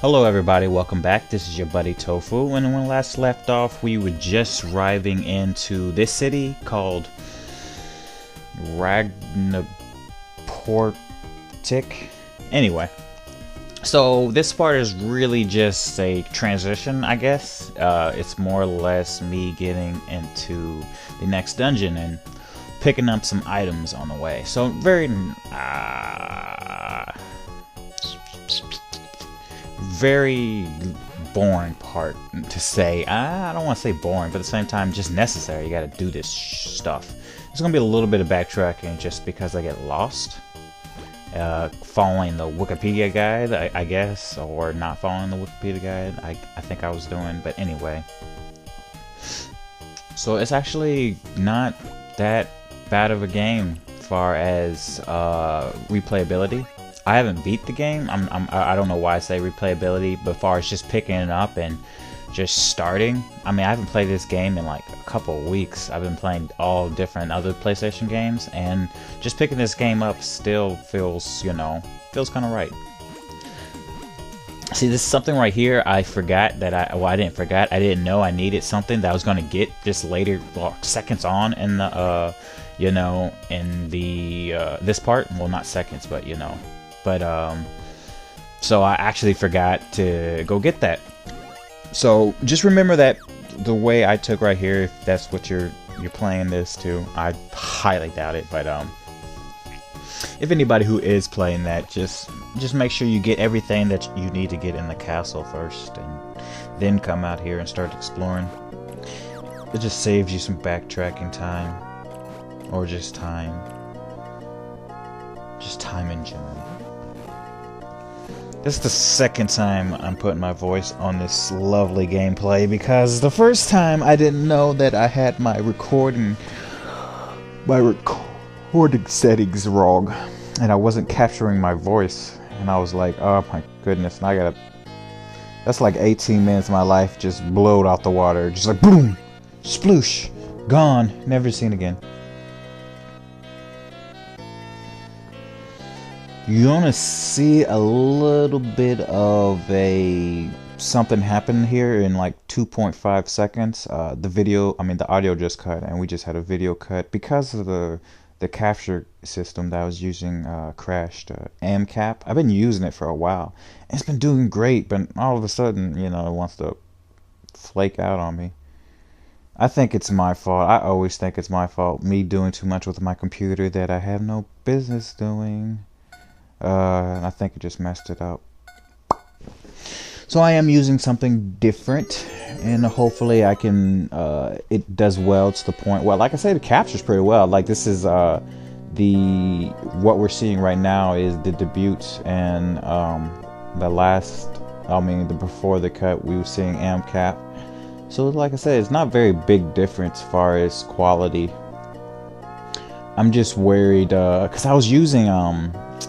Hello everybody, welcome back. This is your buddy Tofu, and when we last left off we were just arriving into this city called Ragnaportic. Anyway, so this part is really just a transition, I guess. It's more or less me getting into the next dungeon and picking up some items on the way. So very boring part to say. I don't want to say boring, but at the same time just necessary. You gotta do this stuff. There's gonna be a little bit of backtracking just because I get lost, following the Wikipedia guide, I guess, or not following the Wikipedia guide. I think I was doing, but anyway. So it's actually not that bad of a game as far as replayability. I haven't beat the game. I don't know why I say replayability, but as far as just picking it up and just starting, I mean, I haven't played this game in like a couple of weeks. I've been playing all different other PlayStation games, and just picking this game up still feels, you know, feels kind of right. See, this is something right here I forgot that I didn't forget. I didn't know I needed something that I was going to get just later, well, seconds on in the, you know, in the, this part. Well, not seconds, but, you know. But, so I actually forgot to go get that. So just remember that the way I took right here, if that's what you're playing this to, I highly doubt it. But, if anybody who is playing that, just make sure you get everything that you need to get in the castle first, and then come out here and start exploring. It just saves you some backtracking time, or just time in general. This is the second time I'm putting my voice on this lovely gameplay, because the first time I didn't know that I had my recording settings wrong, and I wasn't capturing my voice, and I was like, oh my goodness, and that's like 18 minutes of my life just blowed out the water, just like boom, sploosh, gone, never seen again. You're gonna see a little bit of something happen here in like 2.5 seconds. The audio just cut, and we just had a video cut because of the capture system that I was using crashed. AMCAP. I've been using it for a while. It's been doing great, but all of a sudden, you know, it wants to flake out on me. I think it's my fault. I always think it's my fault. Me doing too much with my computer that I have no business doing. I think it just messed it up. So I am using something different, and hopefully I can, it does well to the point, well, like I say, the captures pretty well. Like this is, what we're seeing right now is the debut, and, before the cut, we were seeing AMCAP. So like I said, it's not very big difference as far as quality. I'm just worried, cause I was using,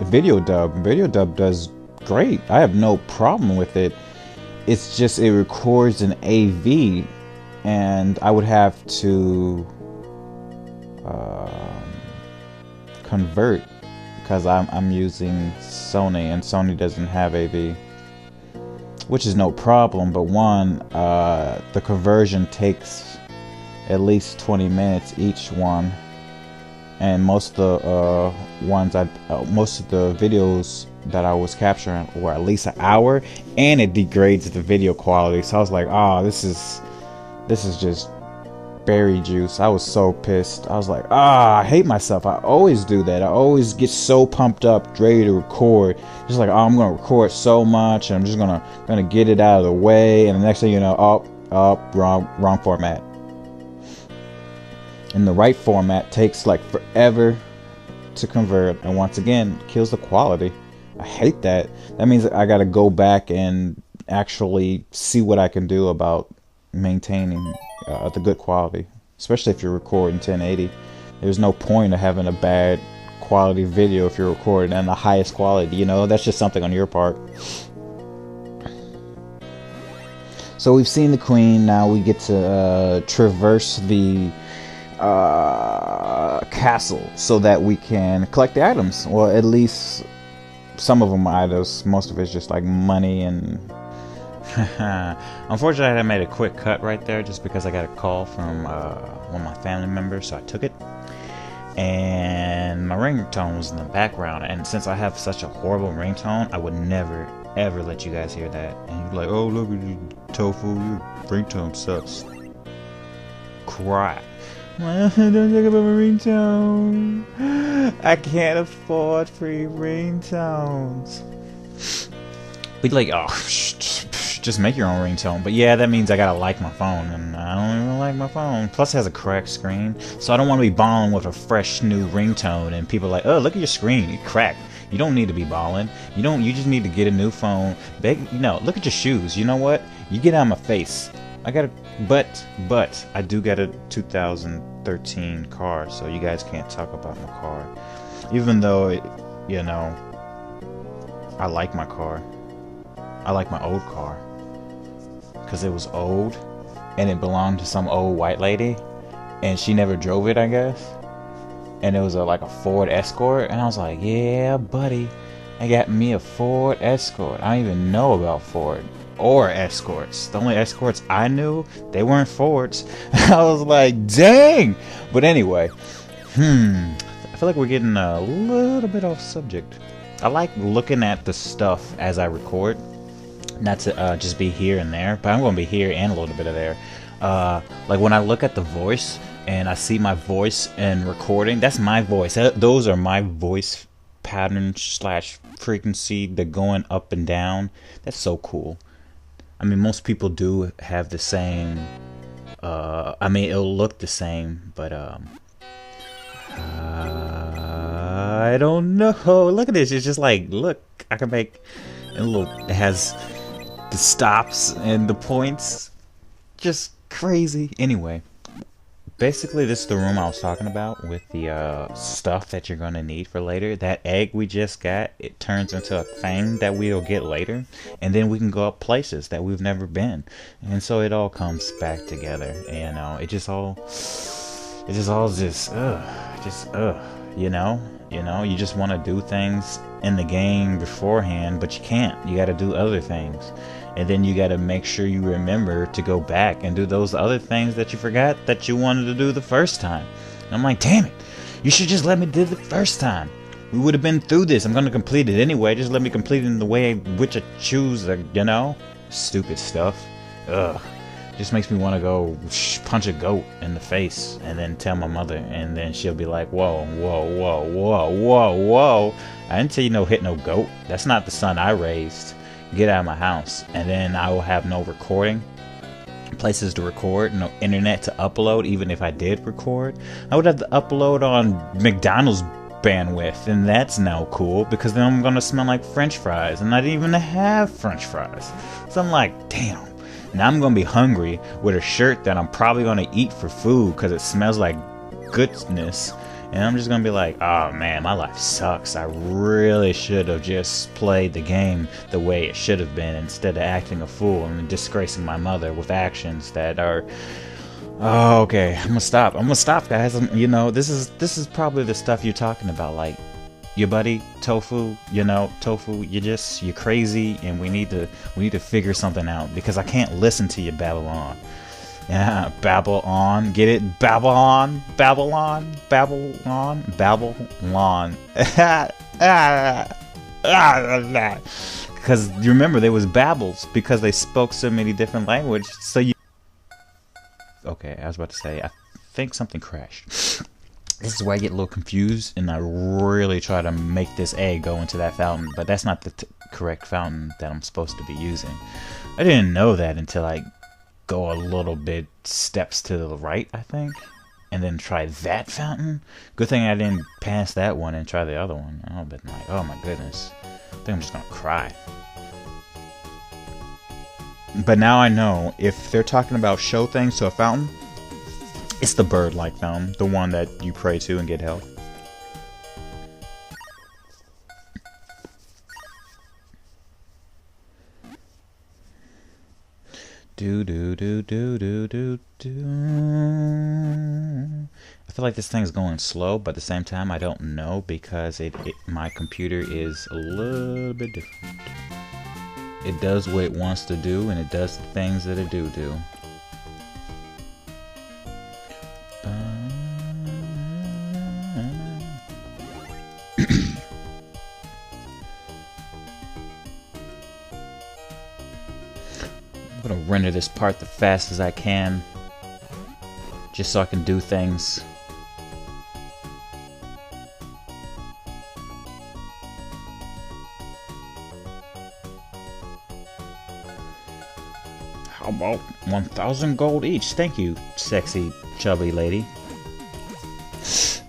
Video Dub. Video Dub does great. I have no problem with it. It's just it records an AV, and I would have to convert because I'm using Sony, and Sony doesn't have AV, which is no problem. But one, the conversion takes at least 20 minutes each one. And most of the most of the videos that I was capturing were at least an hour, and it degrades the video quality. So I was like, oh, this is just berry juice. I was so pissed. I was like, I hate myself. I always do that. I always get so pumped up, ready to record. Just like, oh, I'm gonna record so much, and I'm just gonna get it out of the way. And the next thing you know, wrong format. And the right format takes like forever to convert, and once again kills the quality. I hate that. That means I gotta go back and actually see what I can do about maintaining the good quality, especially if you're recording 1080. There's no point of having a bad quality video if you're recording in the highest quality, you know. That's just something on your part. So we've seen the queen. Now we get to traverse the castle so that we can collect the items. Well, at least some of them items. Most of it's just like money and Unfortunately, I made a quick cut right there just because I got a call from one of my family members, so I took it. And my ringtone was in the background, and since I have such a horrible ringtone, I would never ever let you guys hear that. And you're like, oh, look at you, Tofu, your ringtone sucks. Cry. Don't talk about my ringtone. I can't afford free ringtones. Be like, oh, just make your own ringtone. But yeah, that means I gotta like my phone, and I don't even like my phone. Plus it has a cracked screen, so I don't want to be balling with a fresh new ringtone and people are like, oh, look at your screen, it cracked. You don't need to be balling. You just need to get a new phone. Look at your shoes. You know what? You get out of my face. I got a but I do get a 2013 car, so you guys can't talk about my car. Even though I like my car. I like my old car. Because it was old and it belonged to some old white lady and she never drove it, I guess. And it was like a Ford Escort, and I was like, yeah, buddy, I got me a Ford Escort. I don't even know about Ford or Escorts. The only Escorts I knew, they weren't Fords. I was like, dang. But anyway, I feel like we're getting a little bit off subject. I like looking at the stuff as I record. Not to just be here and there, but I'm going to be here and a little bit of there. Like when I look at the voice and I see my voice in recording, that's my voice. Those are my voice patterns / frequency. They're going up and down. That's so cool. I mean, most people do have the same. I mean, it'll look the same, but I don't know. Look at this. It's just like, look, I can make a little. It has the stops and the points. Just crazy. Anyway, basically this is the room I was talking about with the stuff that you're gonna need for later. That egg we just got, it turns into a thing that we'll get later, and then we can go up places that we've never been, and so it all comes back together. And you just want to do things in the game beforehand, but you can't. You got to do other things. And then you got to make sure you remember to go back and do those other things that you forgot that you wanted to do the first time. And I'm like, damn it, you should just let me do it the first time. We would have been through this. I'm going to complete it anyway. Just let me complete it in the way which I choose, stupid stuff. Ugh. Just makes me want to go punch a goat in the face and then tell my mother, and then she'll be like, whoa, whoa, whoa, whoa, whoa, whoa. I didn't tell you no hit no goat. That's not the son I raised. Get out of my house. And then I will have no recording places to record, no internet to upload. Even if I did record, I would have to upload on McDonald's bandwidth, and that's now cool because then I'm gonna smell like French fries, and I didn't even have French fries. So I'm like, damn, now I'm gonna be hungry with a shirt that I'm probably gonna eat for food because it smells like goodness. And I'm just gonna be like, oh man, my life sucks. I really should have just played the game the way it should have been instead of acting a fool and disgracing my mother with actions that are. Oh, okay, I'm gonna stop, guys. This is probably the stuff you're talking about, like your buddy Tofu. Tofu, you're crazy, and we need to figure something out because I can't listen to you babble on. Yeah, babble on. Get it? Babble on. Babble on. Babble on. Babble on. Because you remember, there was babbles because they spoke so many different languages. So you. Okay, I was about to say, I think something crashed. This is where I get a little confused, and I really try to make this egg go into that fountain, but that's not the correct fountain that I'm supposed to be using. I didn't know that until I go a little bit steps to the right, I think, and then try that fountain. Good thing I didn't pass that one and try the other one. I would have been like, oh my goodness, I think I'm just gonna cry. But now I know if they're talking about show things to a fountain, it's the bird-like fountain, the one that you pray to and get health. Do do do do do do do. I feel like this thing's going slow, but at the same time I don't know because my computer is a little bit different. it does what it wants to do, and it does the things that it do. I'm gonna render this part the fastest as I can, just so I can do things. How about 1,000 gold each? Thank you, sexy, chubby lady.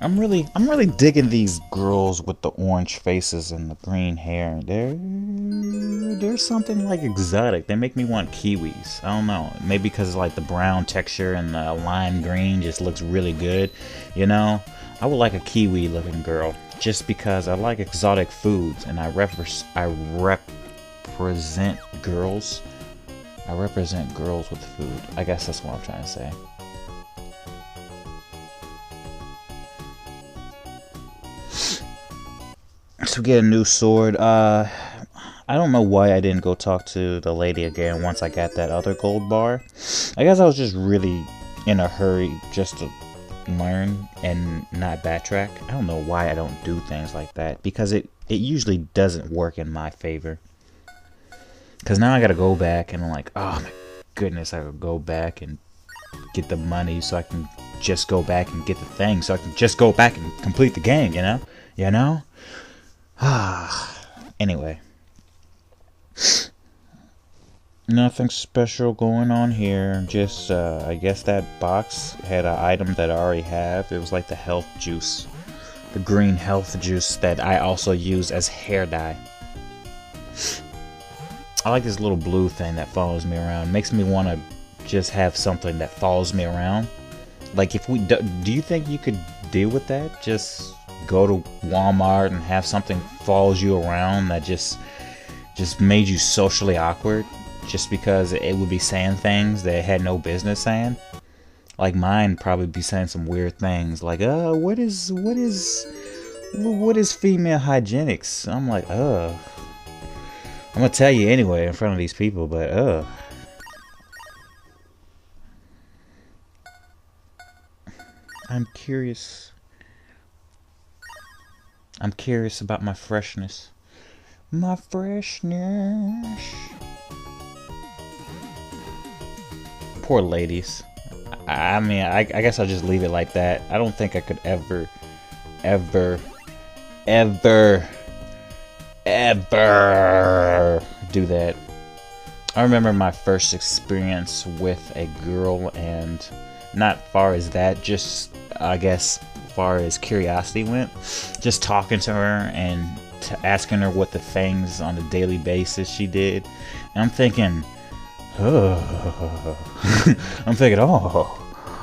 I'm really digging these girls with the orange faces and the green hair. There's something like exotic. They make me want kiwis. I don't know. Maybe because like the brown texture and the lime green just looks really good. You know, I would like a kiwi looking girl just because I like exotic foods and I represent girls. I represent girls with food. I guess that's what I'm trying to say. So we get a new sword. I don't know why I didn't go talk to the lady again once I got that other gold bar. I guess I was just really in a hurry just to learn and not backtrack. I don't know why I don't do things like that, because it usually doesn't work in my favor. Because now I gotta go back and I'm like, oh my goodness, I gotta go back and get the money so I can just go back and get the thing, so I can just go back and complete the game, you know? You know? Anyway. Nothing special going on here. Just, I guess that box had an item that I already have. It was like the health juice. The green health juice that I also use as hair dye. I like this little blue thing that follows me around. It makes me want to just have something that follows me around. Like, if we do you think you could deal with that? Just go to Walmart and have something follows you around that just made you socially awkward just because it would be saying things that it had no business saying? Like, mine probably be saying some weird things like, what is female hygienics? I'm like, I'm gonna tell you anyway in front of these people, but I'm curious. I'm curious about my freshness. My freshness. Poor ladies. I mean, I guess I'll just leave it like that. I don't think I could ever do that. I remember my first experience with a girl, and not far as that, just I guess far as curiosity went, just talking to her and asking her what the things on a daily basis she did, and I'm thinking, oh,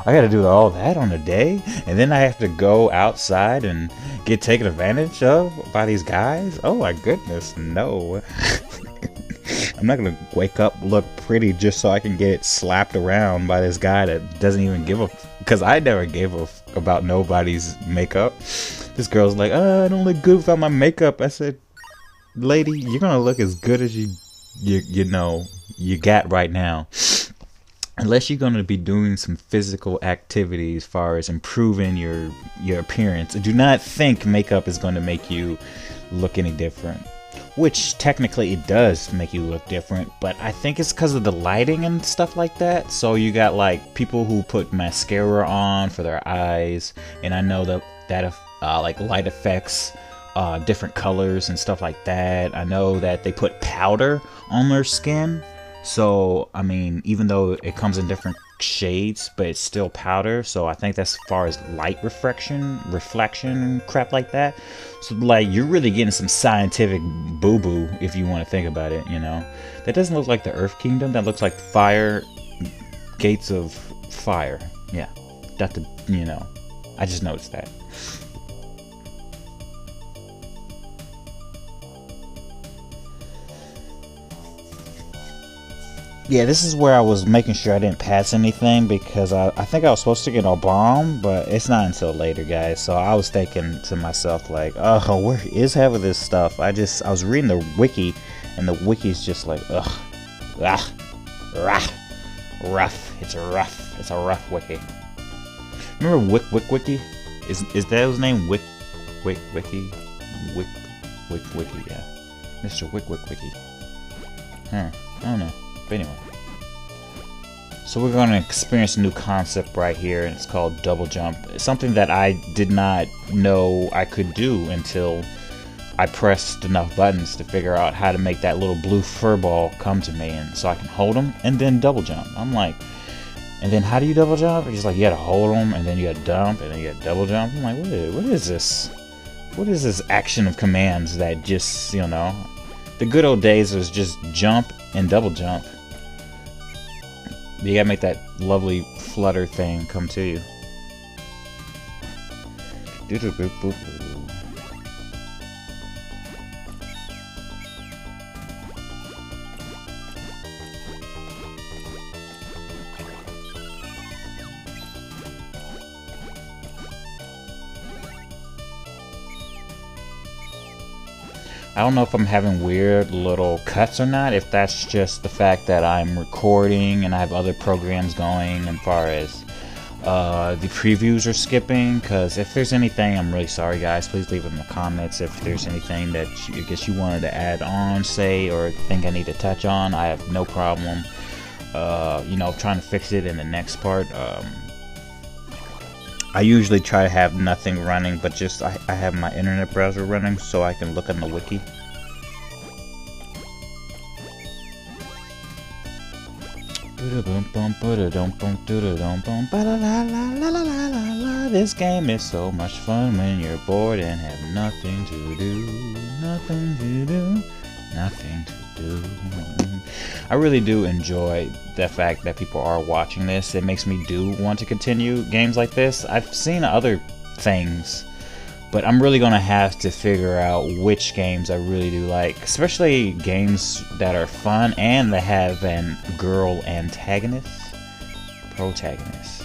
I gotta do all that on a day, and then I have to go outside and get taken advantage of by these guys? Oh my goodness, no. I'm not gonna wake up, look pretty just so I can get slapped around by this guy that doesn't even give a because I never gave a about nobody's makeup. This girl's like, I don't look good without my makeup. I said, lady, you're gonna look as good as you know you got right now. Unless you're going to be doing some physical activities as far as improving your appearance. Do not think makeup is going to make you look any different. Which technically it does make you look different, but I think it's because of the lighting and stuff like that. So you got like people who put mascara on for their eyes, and I know that like light effects, different colors and stuff like that. I know that they put powder on their skin. So, I mean, even though it comes in different shades, but it's still powder. So I think that's as far as light reflection and crap like that. So, like, you're really getting some scientific boo-boo if you want to think about it, you know. That doesn't look like the Earth Kingdom. That looks like fire, gates of fire. Yeah, that's the, you know, I just noticed that. Yeah, this is where I was making sure I didn't pass anything, because I think I was supposed to get a bomb, but it's not until later, guys. So I was thinking to myself, like, oh, where is half of this stuff? I was reading the wiki, and the wiki's just like, ugh, ah, rough. It's rough. It's a rough wiki. Remember Wiki? Is that his name? Wiki? Wiki, yeah. Mr. Wiki. I don't know. But anyway. So we're going to experience a new concept right here, and it's called double jump. It's something that I did not know I could do until I pressed enough buttons to figure out how to make that little blue fur ball come to me, and so I can hold them and then double jump. I'm like, and then how do you double jump? It's like you gotta hold them, and then you gotta dump, and then you gotta double jump. I'm like, what is this? What is this action of commands that just, you know, the good old days was just jump and double jump. You gotta make that lovely flutter thing come to you. I don't know if I'm having weird little cuts or not, if that's just the fact that I'm recording and I have other programs going as far as the previews are skipping, because if there's anything, I'm really sorry guys, please leave it in the comments if there's anything that I guess you wanted to add on, say, or think I need to touch on. I have no problem, you know, trying to fix it in the next part. I usually try to have nothing running, but just I have my internet browser running so I can look on the wiki. This game is so much fun when you're bored and have nothing to do. Nothing to do. Nothing to do. I really do enjoy the fact that people are watching this. It makes me do want to continue games like this. I've seen other things, but I'm really gonna have to figure out which games I really do like, especially games that are fun and that have an girl protagonist.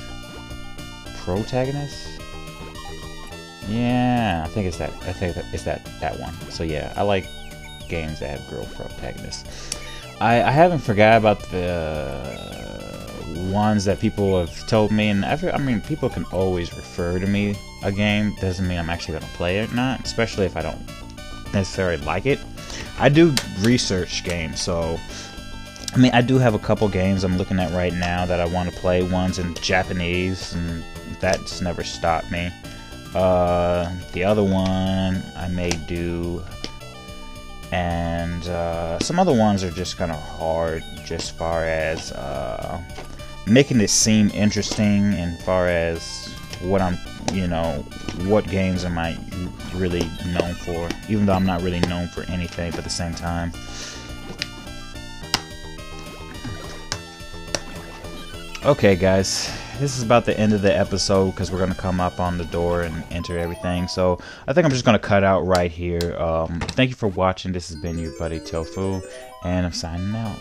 Yeah, I think it's that. I think it's that one. So yeah, I like games that have girl protagonists. I haven't forgot about the ones that people have told me, and I mean, people can always refer to me a game. Doesn't mean I'm actually gonna play it or not, especially if I don't necessarily like it. I do research games, so I mean, I do have a couple games I'm looking at right now that I want to play. One's in Japanese, and that's never stopped me. The other one I may do, and some other ones are just kind of hard, just far as making it seem interesting, and far as what I'm, you know, what games am I really known for, even though I'm not really known for anything, but at the same time. Okay guys, this is about the end of the episode because we're going to come up on the door and enter everything. So I think I'm just going to cut out right here. Thank you for watching. This has been your buddy Tofu, and I'm signing out.